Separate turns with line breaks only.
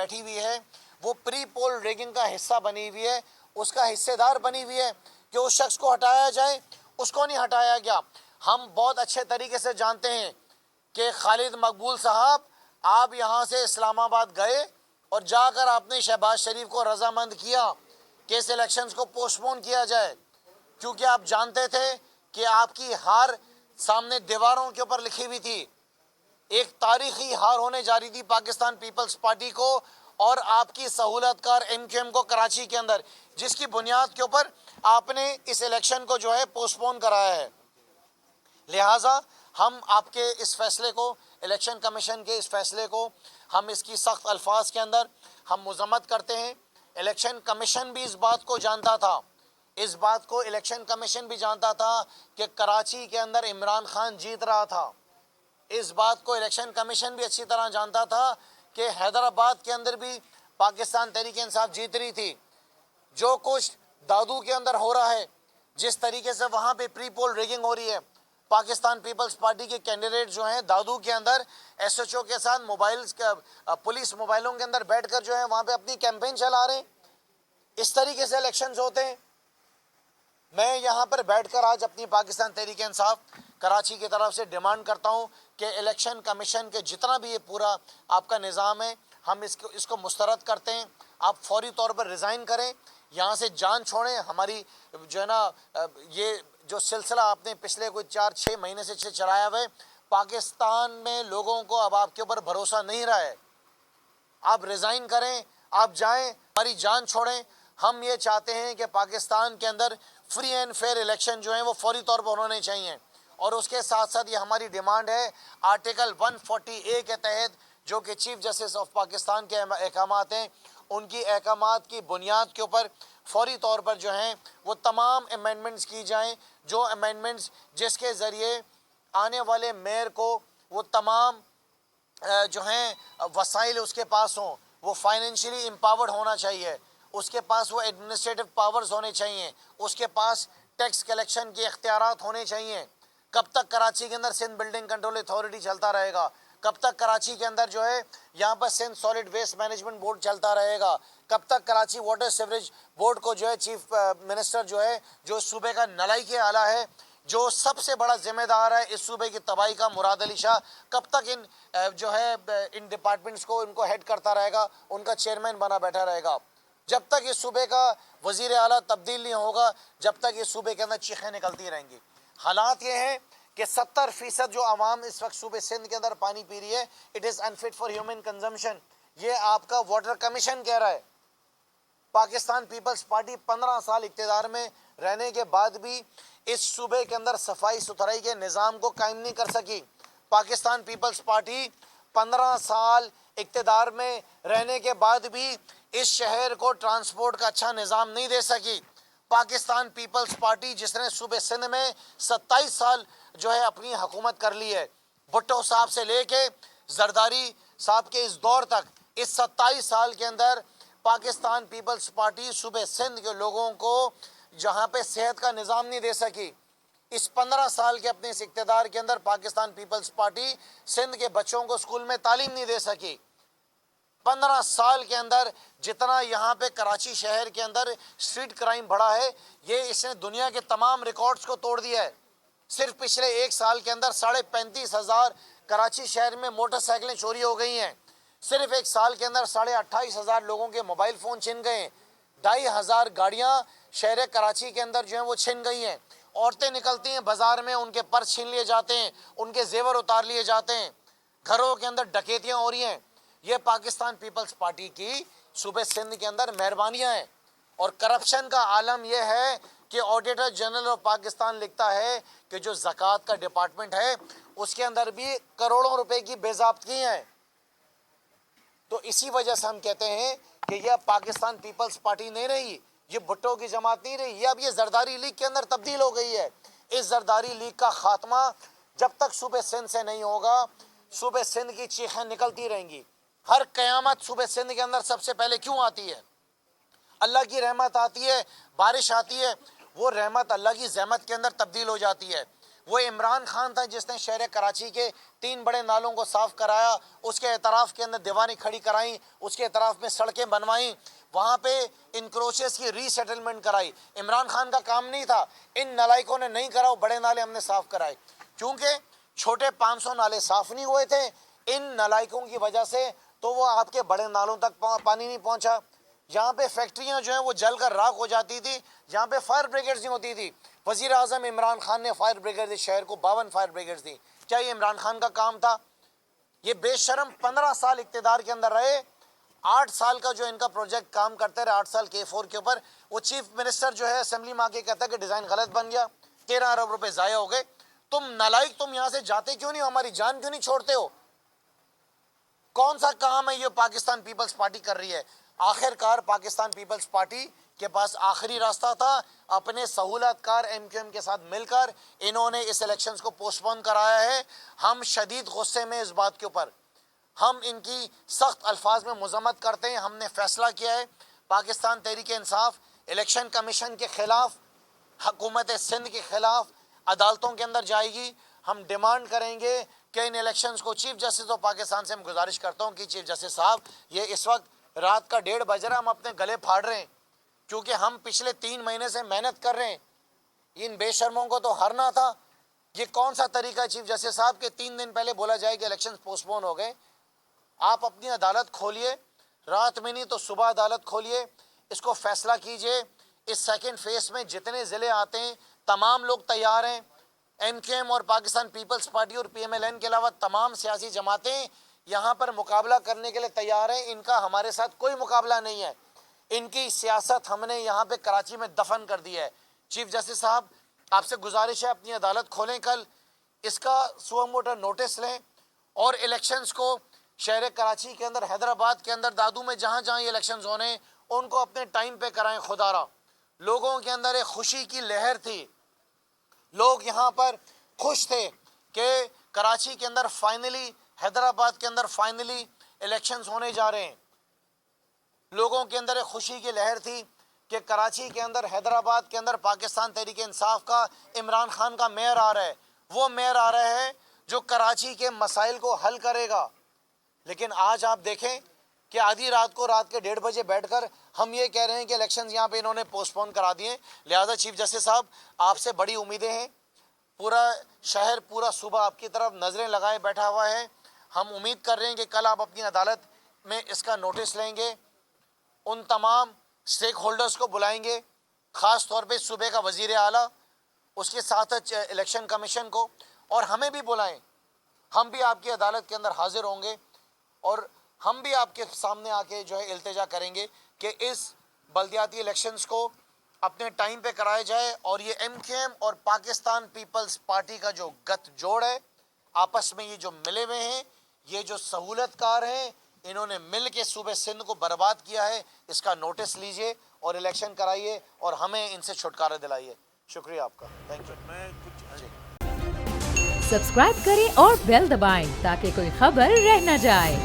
بیٹھی ہوئی ہے وہ پری پول ریگنگ کا حصہ بنی ہوئی ہے، اس کا حصے دار بنی ہوئی ہے کہ اس شخص کو ہٹایا جائے، اس کو نہیں ہٹایا گیا۔ ہم بہت اچھے طریقے سے جانتے ہیں کہ خالد مقبول صاحب آپ یہاں سے اسلام آباد گئے اور جا کر آپ نے شہباز شریف کو رضامند کیا کہ اس الیکشنز کو پوسٹ پون کیا جائے، کیونکہ آپ جانتے تھے کہ آپ کی ہار سامنے دیواروں کے اوپر لکھی ہوئی تھی، ایک تاریخی ہار ہونے جا رہی تھی پاکستان پیپلز پارٹی کو اور آپ کی سہولت کار ایم کیو ایم کو کراچی کے اندر، جس کی بنیاد کے اوپر آپ نے اس الیکشن کو جو ہے پوسٹ پون کرایا ہے۔ لہٰذا ہم آپ کے اس فیصلے کو، الیکشن کمیشن کے اس فیصلے کو، ہم اس کی سخت الفاظ کے اندر ہم مذمت کرتے ہیں۔ الیکشن کمیشن بھی اس بات کو جانتا تھا، اس بات کو الیکشن کمیشن بھی جانتا تھا کہ کراچی کے اندر عمران خان جیت رہا تھا، اس بات کو الیکشن کمیشن بھی اچھی طرح جانتا تھا کہ حیدرآباد کے اندر بھی پاکستان تحریک انصاف جیت رہی تھی۔ جو کچھ دادو کے اندر ہو رہا ہے، جس طریقے سے وہاں پہ پری پول ریگنگ ہو رہی ہے، پاکستان پیپلز پارٹی کے کینڈیڈیٹ جو ہیں دادو کے اندر ایس ایچ او کے ساتھ پولیس موبائلوں کے اندر بیٹھ کر جو ہے وہاں پہ اپنی کیمپین چلا رہے ہیں، اس طریقے سے الیکشنز ہوتے ہیں۔ میں یہاں پر بیٹھ کر آج اپنی پاکستان تحریک انصاف کراچی کی طرف سے ڈیمانڈ کرتا ہوں کہ الیکشن کمیشن کے جتنا بھی یہ پورا آپ کا نظام ہے، ہم اس کو مسترد کرتے ہیں۔ آپ فوری طور پر ریزائن کریں، یہاں سے جان چھوڑیں۔ ہماری جو ہے نا یہ جو سلسلہ آپ نے پچھلے کوئی 4-6 مہینے سے چلایا ہوا ہے، پاکستان میں لوگوں کو اب آپ کے اوپر بھروسہ نہیں رہا ہے۔ آپ ریزائن کریں، آپ جائیں، ہماری جان چھوڑیں۔ ہم یہ چاہتے ہیں کہ پاکستان کے اندر فری اینڈ فیئر الیکشن جو ہیں وہ فوری طور پر ہونے چاہیے، اور اس کے ساتھ ساتھ یہ ہماری ڈیمانڈ ہے آرٹیکل 140A کے تحت جو کہ چیف جسٹس آف پاکستان کے احکامات ہیں، ان کی احکامات کی بنیاد کے اوپر فوری طور پر جو ہیں وہ تمام امینڈمنٹس کی جائیں، جو امینڈمنٹس جس کے ذریعے آنے والے میئر کو وہ تمام جو ہیں وسائل اس کے پاس ہوں، وہ فائنینشلی امپاورڈ ہونا چاہیے، اس کے پاس وہ ایڈمنسٹریٹو پاورز ہونے چاہیے، اس کے پاس ٹیکس کلیکشن کے اختیارات ہونے چاہیے۔ کب تک کراچی کے اندر سندھ بلڈنگ کنٹرول اتھارٹی چلتا رہے گا؟ کب تک کراچی کے اندر جو ہے یہاں پر Sindh solid waste management board چلتا رہے گا؟ کب تک کراچی واٹر سیوریج بورڈ کو جو ہے چیف منسٹر جو ہے جو صوبے کا نلائی کے آلہ ہے، جو سب سے بڑا ذمہ دار ہے اس صوبے کی تباہی کا، مراد علی شاہ، کب تک جو ہے ان ڈپارٹمنٹس کو ان کو ہیڈ کرتا رہے گا، ان کا چیئرمین بنا بیٹھا رہے گا؟ جب تک اس صوبے کا وزیر اعلیٰ تبدیل نہیں ہوگا، جب تک اس صوبے کے اندر چیخیں نکلتی رہیں گی۔ حالات یہ ہیں کہ 70% جو عوام اس وقت صوبے سندھ کے اندر پانی پی رہی ہے، it is انفٹ for human consumption, یہ آپ کا واٹر کمیشن کہہ رہا ہے۔ پاکستان پیپلز پارٹی 15 سال اقتدار میں رہنے کے بعد بھی اس صوبے کے اندر صفائی ستھرائی کے نظام کو قائم نہیں کر سکی۔ پاکستان پیپلز پارٹی 15 سال اقتدار میں رہنے کے بعد بھی اس شہر کو ٹرانسپورٹ کا اچھا نظام نہیں دے سکی۔ پاکستان پیپلز پارٹی جس نے صوبے سندھ میں 27 سال جو ہے اپنی حکومت کر لی ہے، بھٹو صاحب سے لے کے زرداری صاحب کے اس دور تک، اس 27 سال کے اندر پاکستان پیپلز پارٹی صوبے سندھ کے لوگوں کو جہاں پہ صحت کا نظام نہیں دے سکی۔ اس 15 سال کے اپنے اس اقتدار کے اندر پاکستان پیپلز پارٹی سندھ کے بچوں کو اسکول میں تعلیم نہیں دے سکی۔ 15 سال کے اندر جتنا یہاں پہ کراچی شہر کے اندر اسٹریٹ کرائم بڑھا ہے، یہ اس نے دنیا کے تمام ریکارڈز کو توڑ دیا ہے۔ صرف پچھلے ایک سال کے اندر 35,500 کراچی شہر میں موٹر سائیکلیں چوری ہو گئی ہیں۔ صرف ایک سال کے اندر 28,500 لوگوں کے موبائل فون چھن گئے ہیں۔ 2,500 گاڑیاں شہر کراچی کے اندر جو ہیں وہ چھن گئی ہیں۔ عورتیں نکلتی ہیں بازار میں، ان کے پرس چھین لیے جاتے ہیں، ان کے زیور اتار لیے جاتے ہیں، گھروں کے اندر ڈکیتیاں ہو رہی ہیں۔ یہ پاکستان پیپلز پارٹی کی صوبے سندھ کے اندر مہربانیاں ہیں۔ اور کرپشن کا عالم یہ ہے کہ آڈیٹر جنرل آف پاکستان لکھتا ہے کہ جو زکوٰۃ کا ڈپارٹمنٹ ہے اس کے اندر بھی کروڑوں روپے کی بے ضابطگی ہیں۔ تو اسی وجہ سے ہم کہتے ہیں کہ یہ پاکستان پیپلز پارٹی نہیں رہی، یہ بھٹو کی جماعت نہیں رہی، یہ اب یہ زرداری لیگ کے اندر تبدیل ہو گئی ہے۔ اس زرداری لیگ کا خاتمہ جب تک صوبے سندھ سے نہیں ہوگا، صوبے سندھ کی چیخیں نکلتی رہیں گی۔ ہر قیامت صوبے سندھ کے اندر سب سے پہلے کیوں آتی ہے؟ اللہ کی رحمت آتی ہے، بارش آتی ہے، وہ رحمت اللہ کی زحمت کے اندر تبدیل ہو جاتی ہے۔ وہ عمران خان تھا جس نے شہر کراچی کے 3 بڑے نالوں کو صاف کرایا، اس کے اعتراف کے اندر دیواریں کھڑی کرائیں، اس کے اعتراف میں سڑکیں بنوائیں، وہاں پہ انکروچز کی ری سیٹلمنٹ کرائی۔ عمران خان کا کام نہیں تھا، ان نالائکوں نے نہیں کرا، وہ بڑے نالے ہم نے صاف کرائے۔ چونکہ چھوٹے 500 نالے صاف نہیں ہوئے تھے، ان نالائکوں کی وجہ سے تو وہ آپ کے بڑے نالوں تک پانی نہیں پہنچا۔ جہاں پہ فیکٹریاں جو ہیں وہ جل کر راکھ ہو جاتی تھی، جہاں پہ فائر بریگیڈز نہیں ہوتی تھی، وزیر اعظم عمران خان نے فائر بریگیڈ شہر کو 52 فائر بریگیڈز دی۔ کیا یہ عمران خان کا کام تھا؟ یہ بے شرم 15 سال اقتدار کے اندر رہے، 8 سال کا جو ان کا پروجیکٹ کام کرتے رہے، 8 سال K4 کے اوپر، وہ چیف منسٹر جو ہے اسمبلی میں آ کے کہتا ہے کہ ڈیزائن غلط بن گیا، 13 ارب روپے ضائع ہو گئے۔ تم نالائق، تم یہاں سے جاتے کیوں نہیں ہو؟ ہماری جان کیوں نہیں چھوڑتے ہو؟ کون سا کام ہے یہ پاکستان پیپلز پارٹی کر رہی ہے؟ آخر کار پاکستان پیپلز پارٹی کے پاس آخری راستہ تھا، اپنے سہولت کار MQM کے ساتھ مل کر انہوں نے اس الیکشنز کو پوسٹ پون کرایا ہے۔ ہم شدید غصے میں اس بات کے اوپر، ہم ان کی سخت الفاظ میں مذمت کرتے ہیں۔ ہم نے فیصلہ کیا ہے پاکستان تحریک انصاف الیکشن کمیشن کے خلاف، حکومت سندھ کے خلاف عدالتوں کے اندر جائے گی۔ ہم ڈیمانڈ کریں گے کہ ان الیکشنز کو، چیف جسٹس آف پاکستان سے ہم گزارش کرتا ہوں کہ چیف جسٹس صاحب، یہ اس وقت رات کا 1:30 بج رہا، ہم اپنے گلے پھاڑ رہے ہیں کیونکہ ہم پچھلے 3 مہینے سے محنت کر رہے ہیں، ان بے شرموں کو تو ہرنا تھا۔ یہ کون سا طریقہ ہے چیف جسٹس صاحب کہ 3 دن پہلے بولا جائے کہ الیکشنز پوسٹ پون ہو گئے؟ آپ اپنی عدالت کھولیے، رات میں نہیں تو صبح عدالت کھولیے، اس کو فیصلہ کیجئے۔ اس سیکنڈ فیس میں جتنے ضلع آتے ہیں تمام لوگ تیار ہیں، MQM اور پاکستان پیپلز پارٹی اور PMLN کے علاوہ تمام سیاسی جماعتیں یہاں پر مقابلہ کرنے کے لیے تیار ہیں۔ ان کا ہمارے ساتھ کوئی مقابلہ نہیں ہے، ان کی سیاست ہم نے یہاں پہ کراچی میں دفن کر دی ہے۔ چیف جسٹس صاحب، آپ سے گزارش ہے اپنی عدالت کھولیں کل، اس کا سو موٹر نوٹس لیں اور الیکشنز کو شہر کراچی کے اندر، حیدرآباد کے اندر، دادو میں جہاں جہاں یہ الیکشنز ہونے ہیں ان کو اپنے ٹائم پہ کرائیں۔ خدا را لوگوں کے اندر ایک خوشی کی لہر تھی، لوگ یہاں پر خوش تھے کہ کراچی کے اندر فائنلی، حیدرآباد کے اندر فائنلی الیکشنز ہونے جا رہے ہیں۔ لوگوں کے اندر ایک خوشی کی لہر تھی کہ کراچی کے اندر، حیدرآباد کے اندر پاکستان تحریک انصاف کا عمران خان کا میئر آ رہا ہے، وہ میئر آ رہا ہے جو کراچی کے مسائل کو حل کرے گا۔ لیکن آج آپ دیکھیں کہ آدھی رات کو، رات کے 1:30 بجے بیٹھ کر ہم یہ کہہ رہے ہیں کہ الیکشنز یہاں پہ انہوں نے پوسٹ پون کرا دیے۔ لہذا چیف جسٹس صاحب، آپ سے بڑی امیدیں ہیں، پورا شہر، پورا صوبہ آپ کی طرف نظریں لگائے بیٹھا ہوا ہے۔ ہم امید کر رہے ہیں کہ کل آپ اپنی عدالت میں اس کا نوٹس لیں گے، ان تمام سٹیک ہولڈرز کو بلائیں گے، خاص طور پہ صوبے کا وزیر اعلیٰ، اس کے ساتھ الیکشن کمیشن کو، اور ہمیں بھی بلائیں۔ ہم بھی آپ کی عدالت کے اندر حاضر ہوں گے اور ہم بھی آپ کے سامنے آ کے جو ہے التجا کریں گے کہ اس بلدیاتی الیکشنز کو اپنے ٹائم پہ کرائے جائے، اور یہ MQM اور پاکستان پیپلز پارٹی کا جو گت جوڑ ہے، آپس میں یہ جو ملے ہوئے ہیں، یہ جو سہولت کار ہیں، انہوں نے مل کے صوبے سندھ کو برباد کیا ہے، اس کا نوٹس لیجئے اور الیکشن کرائیے اور ہمیں ان سے چھٹکارا دلائیے۔ شکریہ آپ کا، تھینک یو۔
سبسکرائب کریں اور بیل دبائیں تاکہ کوئی خبر رہ نہ جائے۔